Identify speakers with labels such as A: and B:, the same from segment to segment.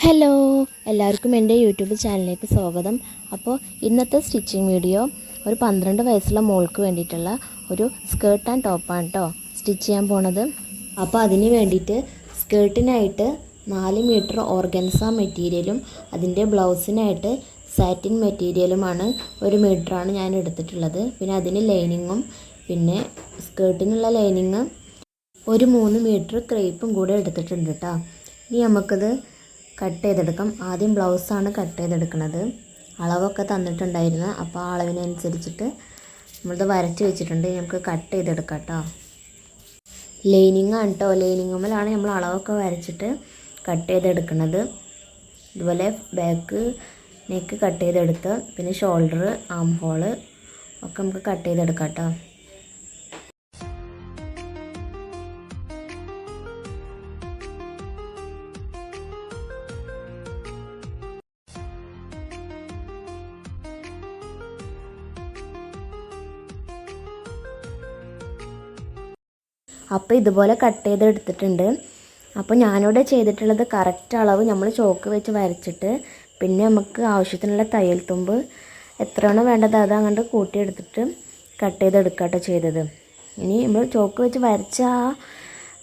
A: Hello, എല്ലാവർക്കും എൻ്റെ YouTube ചാനലിലേക്ക് സ്വാഗതം. അപ്പോൾ ഇന്നത്തെ സ്റ്റിച്ചിങ് വീഡിയോ ഒരു 12 വയസ്സുള്ള മോൾക്ക് വേണ്ടിയിട്ടുള്ള ഒരു സ്കേർട്ട് ആൻഡ് ടോപ്പാണ് കേട്ടോ സ്റ്റിച്ച് ചെയ്യാൻ പോണത്. അപ്പോൾ അതിന് വേണ്ടിയിട്ട് സ്കേർട്ടിനായിട്ട് 4 മീറ്റർ ഓർഗൻസ മെറ്റീരിയലും അതിൻ്റെ ബ്ലൗസിനായിട്ട് സാറ്റിൻ മെറ്റീരിയലുമാണ് 1 മീറ്ററാണ് ഞാൻ എടുത്തിട്ടുള്ളത്. പിന്നെ അതിന് ലൈനിങ്ങും പിന്നെ സ്കേർട്ടിനുള്ള ലൈനിങ് ഒരു 3 മീറ്റർ ക്രേപ്പും കൂടെ എടുത്തിട്ടുണ്ട് കേട്ടോ. ഇനി നമുക്കത് കട്ട് ചെയ്തെടുക്കാം. ആദ്യം ബ്ലൗസാണ് കട്ട് ചെയ്തെടുക്കുന്നത്. അളവൊക്കെ തന്നിട്ടുണ്ടായിരുന്നു, അപ്പോൾ ആ അളവിനനുസരിച്ചിട്ട് നമ്മളിത് വരച്ച് വെച്ചിട്ടുണ്ട്. നമുക്ക് കട്ട് ചെയ്തെടുക്കാം കേട്ടോ. ലൈനിങ്ങാണ് കേട്ടോ, ലൈനിങ്ങുമ്മലാണ് നമ്മൾ അളവൊക്കെ വരച്ചിട്ട് കട്ട് ചെയ്തെടുക്കുന്നത്. ഇതുപോലെ ബാക്ക് നെക്ക് കട്ട് ചെയ്തെടുത്ത് പിന്നെ ഷോൾഡർ, ആം ഹോള് ഒക്കെ നമുക്ക് കട്ട് ചെയ്തെടുക്കാം കേട്ടോ. അപ്പോൾ ഇതുപോലെ കട്ട് ചെയ്തെടുത്തിട്ടുണ്ട്. അപ്പോൾ ഞാനിവിടെ ചെയ്തിട്ടുള്ളത് കറക്റ്റ് അളവ് നമ്മൾ ചോക്ക് വെച്ച് വരച്ചിട്ട് പിന്നെ നമുക്ക് ആവശ്യത്തിനുള്ള തയ്യൽ തുമ്പ് എത്രയാണോ വേണ്ടത് അത് അങ്ങോട്ട് കൂട്ടിയെടുത്തിട്ട് കട്ട് ചെയ്തെടുക്കട്ടോ ചെയ്തത്. ഇനി നമ്മൾ ചോക്ക് വെച്ച് വരച്ച ആ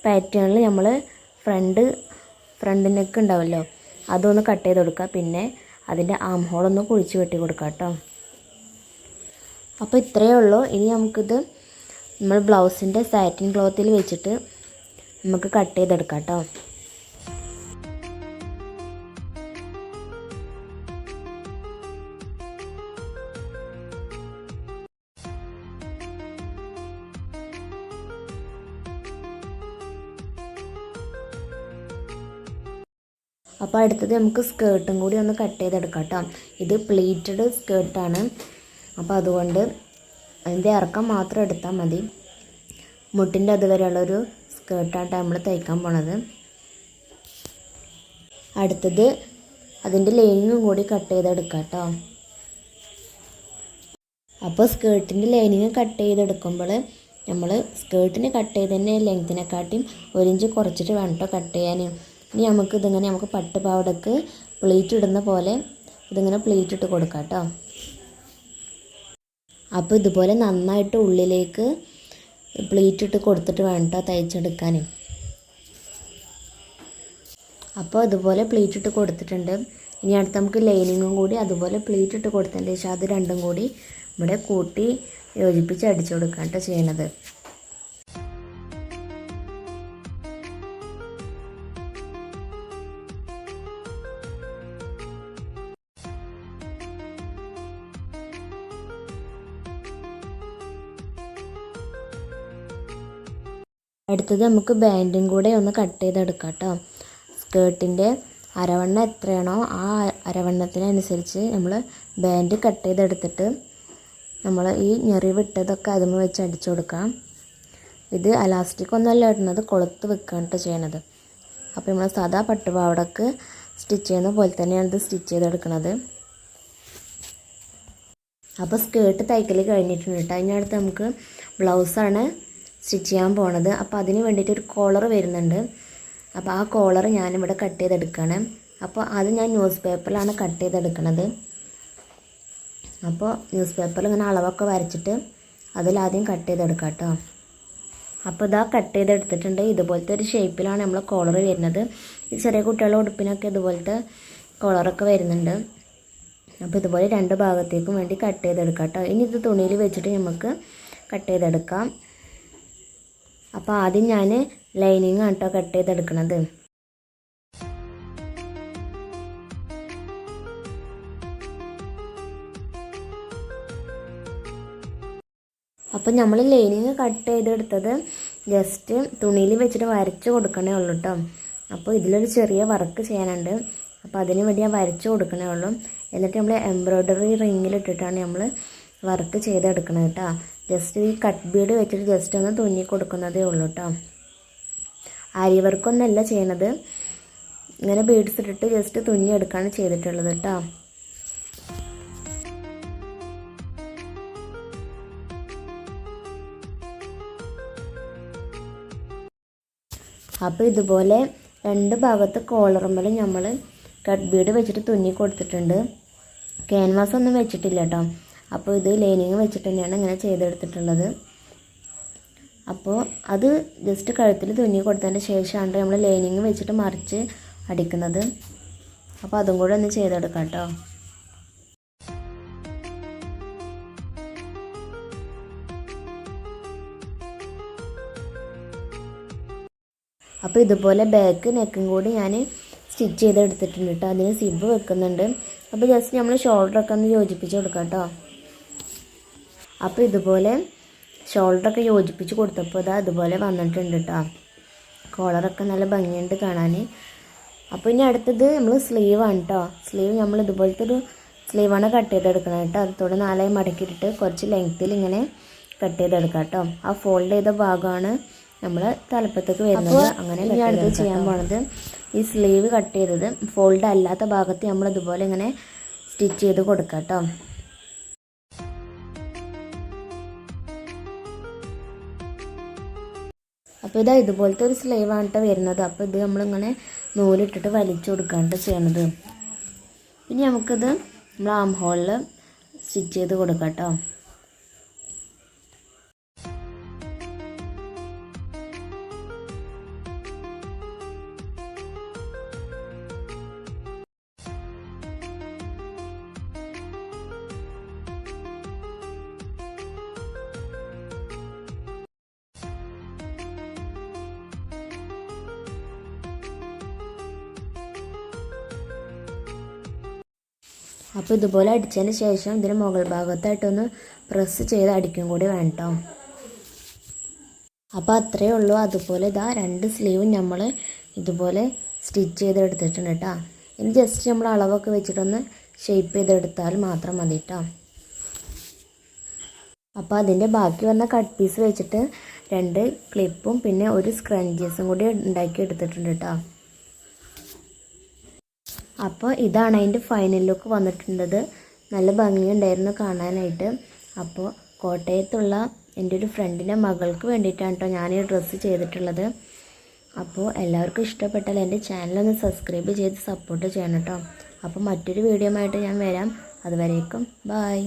A: പാറ്റേണിൽ നമ്മൾ ഫ്രണ്ട് നെക്ക് ഉണ്ടാവുമല്ലോ അതൊന്ന് കട്ട് ചെയ്ത് കൊടുക്കുക. പിന്നെ അതിൻ്റെ ആം ഹോളൊന്ന് കുഴിച്ച് വെട്ടി കൊടുക്കുക കേട്ടോ. അപ്പോൾ ഇത്രയേ ഉള്ളൂ. ഇനി നമുക്കിത് നമ്മൾ ബ്ലൗസിൻ്റെ സാറ്റിൻ ക്ലോത്തിൽ വെച്ചിട്ട് നമുക്ക് കട്ട് ചെയ്തെടുക്കാം കേട്ടോ. അപ്പോൾ അടുത്തത് നമുക്ക് സ്കേർട്ടും കൂടി ഒന്ന് കട്ട് ചെയ്തെടുക്കാം കേട്ടോ. ഇത് പ്ലീറ്റഡ് സ്കേർട്ടാണ്. അപ്പോൾ അതുകൊണ്ട് അതിൻ്റെ ഇറക്കം മാത്രം എടുത്താൽ മതി. മുട്ടിൻ്റെ അതുവരെയുള്ളൊരു സ്കേർട്ടായിട്ട് നമ്മൾ തയ്ക്കാൻ പോണത്. അടുത്തത് അതിൻ്റെ ലൈനിങ്ങും കൂടി കട്ട് ചെയ്തെടുക്കാം കേട്ടോ. അപ്പോൾ സ്കേർട്ടിൻ്റെ ലൈനിങ് കട്ട് ചെയ്തെടുക്കുമ്പോൾ നമ്മൾ സ്കേർട്ടിന് കട്ട് ചെയ്തതിൻ്റെ ലെങ്ത്തിനെക്കാട്ടിയും 1 ഇഞ്ച് കുറച്ചിട്ട് വേണം കേട്ടോ കട്ട് ചെയ്യാൻ. ഇനി നമുക്ക് പട്ടുപാവടക്ക് പ്ലീറ്റ് ഇടുന്ന പോലെ ഇതിങ്ങനെ പ്ലീറ്റ് ഇട്ട് കൊടുക്കാം കേട്ടോ. അപ്പോൾ ഇതുപോലെ നന്നായിട്ട് ഉള്ളിലേക്ക് പ്ലീറ്റ് ഇട്ട് കൊടുത്തിട്ട് വേണം കേട്ടോ തയ്ച്ചെടുക്കാൻ. അപ്പോൾ ഇതുപോലെ പ്ലീറ്റ് ഇട്ട് കൊടുത്തിട്ടുണ്ട്. ഇനി അടുത്ത് നമുക്ക് ലൈനിങ്ങും കൂടി അതുപോലെ പ്ലീറ്റ് ഇട്ട് കൊടുത്തതിൻ്റെ ശേഷം അത് രണ്ടും കൂടി ഇവിടെ കൂട്ടി യോജിപ്പിച്ച് അടിച്ചു കൊടുക്കാം കേട്ടോ ചെയ്യണത്. അടുത്തത് നമുക്ക് ബാൻഡും കൂടെ ഒന്ന് കട്ട് ചെയ്തെടുക്കാം കേട്ടോ. സ്കേർട്ടിൻ്റെ അരവണ്ണം എത്രയാണോ ആ അരവണ്ണത്തിനനുസരിച്ച് നമ്മൾ ബാൻഡ് കട്ട് ചെയ്തെടുത്തിട്ട് നമ്മൾ ഈ ഞെറി വിട്ടതൊക്കെ അതുമ്മ വെച്ച് അടിച്ചു കൊടുക്കാം. ഇത് അലാസ്റ്റിക് ഒന്നല്ല ഇടുന്നത്, കൊളുത്ത് വെക്കുകയാണ് കേട്ടോ ചെയ്യണത്. അപ്പോൾ നമ്മൾ സാധാ പട്ടുപാവടക്ക് സ്റ്റിച്ച് ചെയ്യുന്ന പോലെ തന്നെയാണ് ഇത് സ്റ്റിച്ച് ചെയ്തെടുക്കുന്നത്. അപ്പോൾ സ്കേർട്ട് തയ്ക്കൽ കഴിഞ്ഞിട്ടുണ്ട് കേട്ടോ. അതിനടുത്ത് നമുക്ക് ബ്ലൗസാണ് സ്റ്റിച്ച് ചെയ്യാൻ പോണത്. അപ്പോൾ അതിന് വേണ്ടിയിട്ട് ഒരു കോളർ വരുന്നുണ്ട്. അപ്പോൾ ആ കോളർ ഞാനിവിടെ കട്ട് ചെയ്തെടുക്കുകയാണ്. അപ്പോൾ അത് ഞാൻ ന്യൂസ് പേപ്പറിലാണ് കട്ട് ചെയ്തെടുക്കണത്. അപ്പോൾ ന്യൂസ് പേപ്പറിൽ ഇങ്ങനെ അളവൊക്കെ വരച്ചിട്ട് അതിലാദ്യം കട്ട് ചെയ്തെടുക്കാം കേട്ടോ. അപ്പോൾ ഇതാ കട്ട് ചെയ്തെടുത്തിട്ടുണ്ട്. ഇതുപോലത്തെ ഒരു ഷേപ്പിലാണ് നമ്മൾ കോളർ വരുന്നത്. ഈ ചെറിയ കുട്ടികളുടെ ഉടുപ്പിനൊക്കെ ഇതുപോലത്തെ കോളറൊക്കെ വരുന്നുണ്ട്. അപ്പോൾ ഇതുപോലെ 2 ഭാഗത്തേക്കും വേണ്ടി കട്ട് ചെയ്തെടുക്കാം കേട്ടോ. ഇനി ഇത് തുണിയിൽ വെച്ചിട്ട് നമുക്ക് കട്ട് ചെയ്തെടുക്കാം. അപ്പോൾ ആദ്യം ഞാൻ ലൈനിങ് ആണ് കേട്ടോ കട്ട് ചെയ്തെടുക്കണത്. അപ്പോൾ നമ്മൾ ലൈനിങ് കട്ട് ചെയ്തെടുത്തത് ജസ്റ്റ് തുണിയിൽ വെച്ചിട്ട് വരച്ച് കൊടുക്കണേ ഉള്ളൂ കേട്ടോ. അപ്പോൾ ഇതിലൊരു ചെറിയ വർക്ക് ചെയ്യാനുണ്ട്. അപ്പോൾ അതിന് വേണ്ടി ഞാൻ വരച്ച് കൊടുക്കണേ ഉള്ളൂ. എന്നിട്ട് നമ്മൾ എംബ്രോയ്ഡറി റിങ്ങിലിട്ടിട്ടാണ് നമ്മൾ വർക്ക് ചെയ്തെടുക്കണത് കേട്ടോ. ജസ്റ്റ് ഈ കട്ട് ബീഡ് വെച്ചിട്ട് ജസ്റ്റ് ഒന്ന് തുന്നി കൊടുക്കുന്നതേ ഉള്ളൂ കേട്ടോ. ആരി വർക്കൊന്നല്ല ചെയ്യണത്, ഇങ്ങനെ ബീഡ്സ് ഇട്ടിട്ട് ജസ്റ്റ് തുന്നി എടുക്കുകയാണ് ചെയ്തിട്ടുള്ളത് കേട്ടോ. അപ്പോൾ ഇതുപോലെ രണ്ട് ഭാഗത്ത് കോളറുമ്മൽ നമ്മൾ കട്ട് ബീഡ് വെച്ചിട്ട് തുന്നി കൊടുത്തിട്ടുണ്ട്. ക്യാൻവാസ് ഒന്നും വെച്ചിട്ടില്ല കേട്ടോ. അപ്പോൾ ഇത് ലൈനിങ് വെച്ചിട്ട് തന്നെയാണ് ഇങ്ങനെ ചെയ്തെടുത്തിട്ടുള്ളത്. അപ്പോൾ അത് ജസ്റ്റ് കഴുത്തിൽ തുന്നി കൊടുത്തതിന് ശേഷമാണ് നമ്മൾ ലൈനിങ് വെച്ചിട്ട് മറിച്ച് അടിക്കുന്നത്. അപ്പോൾ അതും കൂടെ ഒന്ന് ചെയ്തെടുക്കാം കേട്ടോ. അപ്പോൾ ഇതുപോലെ ബാക്ക് നെക്കും കൂടി ഞാൻ സ്റ്റിച്ച് ചെയ്തെടുത്തിട്ടുണ്ട് കേട്ടോ. അതിന് സിബ് വെക്കുന്നുണ്ട്. അപ്പോൾ ജസ്റ്റ് നമ്മൾ ഷോൾഡറൊക്കെ ഒന്ന് യോജിപ്പിച്ച് കൊടുക്കാം കേട്ടോ. അപ്പോൾ ഇതുപോലെ ഷോൾഡറൊക്കെ യോജിപ്പിച്ച് കൊടുത്തപ്പോൾ ഇതുപോലെ വന്നിട്ടുണ്ട് കേട്ടോ. കോളറൊക്കെ നല്ല ഭംഗിയുണ്ട് കാണാൻ. അപ്പോൾ ഇനി അടുത്തത് നമ്മൾ സ്ലീവാണ് കേട്ടോ. സ്ലീവ് നമ്മൾ ഇതുപോലത്തെ ഒരു സ്ലീവാണ് കട്ട് ചെയ്തെടുക്കണം കേട്ടോ. അതോടെ 4 മടക്കിയിട്ടിട്ട് കുറച്ച് ലെങ്ത്തിൽ ഇങ്ങനെ കട്ട് ചെയ്തെടുക്കാം കേട്ടോ. ആ ഫോൾഡ് ചെയ്ത ഭാഗമാണ് നമ്മൾ തലപ്പത്തേക്ക് വരുന്നത്. അങ്ങനെ ഇനി അടുത്ത് ചെയ്യാൻ പോണത് ഈ സ്ലീവ് കട്ട് ചെയ്തത് ഫോൾഡ് അല്ലാത്ത ഭാഗത്ത് നമ്മൾ ഇതുപോലെ ഇങ്ങനെ സ്റ്റിച്ച് ചെയ്ത് കൊടുക്കാം കേട്ടോ. അപ്പോൾ ഇതുപോലത്തെ ഒരു സ്ലീവാണ് കേട്ടോ വരുന്നത്. അപ്പോൾ ഇത് നമ്മളിങ്ങനെ നൂലിട്ടിട്ട് വലിച്ചു കൊടുക്കാണ്ട് ചെയ്യണത്. ഇനി നമുക്കിത് നമ്മൾ ആം ഹോളിൽ സ്റ്റിച്ച് ചെയ്ത് കൊടുക്കാം കേട്ടോ. അപ്പോൾ ഇതുപോലെ അടിച്ചതിന് ശേഷം ഇതിന് മുകൾ ഭാഗത്തായിട്ടൊന്ന് പ്രസ് ചെയ്ത് അടിക്കും കൂടി വേണ്ടോ. അപ്പോൾ അത്രയേ ഉള്ളൂ. അതുപോലെ 2 സ്ലീവും നമ്മൾ ഇതുപോലെ സ്റ്റിച്ച് ചെയ്തെടുത്തിട്ടുണ്ട് കേട്ടോ. ഇനി ജസ്റ്റ് നമ്മൾ അളവൊക്കെ വെച്ചിട്ടൊന്ന് ഷേപ്പ് ചെയ്തെടുത്താൽ മാത്രം മതി കേട്ടോ. അപ്പോൾ അതിൻ്റെ ബാക്കി വന്ന കട്ട് പീസ് വെച്ചിട്ട് 2 ക്ലിപ്പും പിന്നെ ഒരു സ്ക്രഞ്ചീസും കൂടി ഉണ്ടാക്കി എടുത്തിട്ടുണ്ട് കേട്ടോ. അപ്പോൾ ഇതാണ് അതിൻ്റെ ഫൈനൽ ലുക്ക് വന്നിട്ടുള്ളത്. നല്ല ഭംഗിയുണ്ടായിരുന്നു കാണാനായിട്ട്. അപ്പോൾ കോട്ടയത്തുള്ള എൻ്റെ ഒരു ഫ്രണ്ടിൻ്റെ മകൾക്ക് വേണ്ടിയിട്ടാണ് കേട്ടോ ഞാൻ ഈ ഡ്രസ്സ് ചെയ്തിട്ടുള്ളത്. അപ്പോൾ എല്ലാവർക്കും ഇഷ്ടപ്പെട്ടാൽ എൻ്റെ ചാനലൊന്ന് സബ്സ്ക്രൈബ് ചെയ്ത് സപ്പോർട്ട് ചെയ്യണം കേട്ടോ. അപ്പോൾ മറ്റൊരു വീഡിയോ ആയിട്ട് ഞാൻ വരാം. അതുവരേക്കും ബൈ.